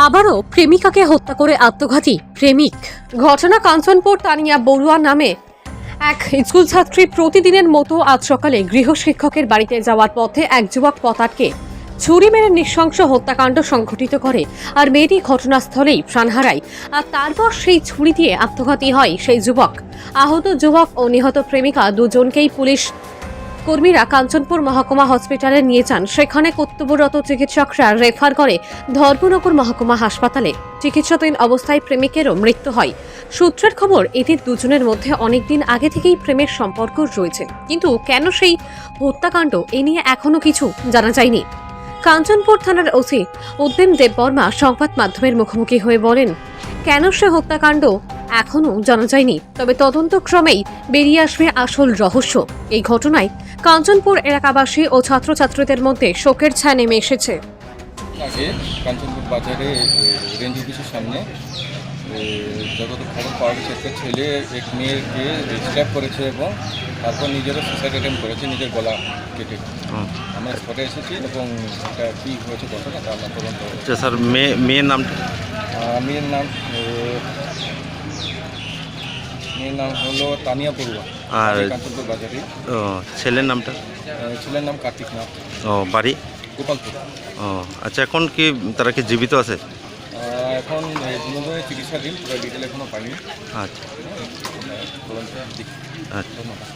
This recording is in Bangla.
আবারও প্রেমিকাকে হত্যা করে আত্মঘাতী প্রেমিক। ঘটনা কাঞ্চনপুর তানিয়া বড়ুয়া নামে এক স্কুল ছাত্রী প্রতিদিনের মতো আজ সকালে গৃহশিক্ষকের বাড়িতে যাওয়ার পথে এক যুবক পথ আটকে ছুরি মেরে নৃশংস হত্যাকাণ্ড সংঘটিত করে। আর মেয়েটি ঘটনাস্থলেই প্রাণ হারায়। আর তারপর সেই ছুরি দিয়ে আত্মঘাতী হয় সেই যুবক। আহত যুবক ও নিহত প্রেমিকা দুজনকেই পুলিশ কর্মীরা কাঞ্চনপুর মহকুমা হসপিটালে নিয়ে যান। সেখানে কর্তব্যরত চিকিৎসকরা রেফার করে ধর্মনগর মহকুমা হাসপাতালে। চিকিৎসাধীন অবস্থায় প্রেমিকেরও মৃত্যু হয়। সূত্রের খবর, এদের দুজনের মধ্যে অনেকদিন আগে থেকেই প্রেমের সম্পর্ক রয়েছে, কিন্তু কেন সেই হত্যাকাণ্ড এ নিয়ে এখনো কিছু জানা যায়নি। কাঞ্চনপুর থানার ওসি উদ্যম দেববর্মা সংবাদ মাধ্যমের মুখোমুখি হয়ে বলেন, কেন সে হত্যাকাণ্ড এখনো জানা যায়নি, তবে তদন্তক্রমেই বেরিয়ে আসবে আসল রহস্য। এই ঘটনায় কাঞ্চনপুর এলাকাবাসী ও ছাত্রছাত্রীদের মধ্যে শোকের ছায়া নেমে এসেছে। আগে কাঞ্চনপুর বাজারে রেঞ্জ অফিসের সামনে যতদূর খবর পাওয়া গেছে, একটা ছেলে এক মেয়েকে স্ট্যাপ করেছে এবং তারপর নিজেরও সুসাইড অ্যাটেম্প করেছে, নিজের গলা কেটে। আমরা স্পটে এসেছি এবং এটা কী হয়েছে ঘটনা তা আমরা তদন্ত। আচ্ছা স্যার, মেয়ের নামটা? মেয়ের নাম হলো তানিয়া বড়ুয়া, আর কাঞ্চনপুর বাজারে। ছেলের নামটা? ছেলের নাম কার্তিক নাথ। বাড়ি? গোপালপুর। আচ্ছা, এখন কি তারা কি জীবিত আছে? এখন দুজনে চিকিৎসাধীন, পুরো ডিটেল এখনও পাইনি। আচ্ছা তদন্ত। আচ্ছা। ধন্যবাদ।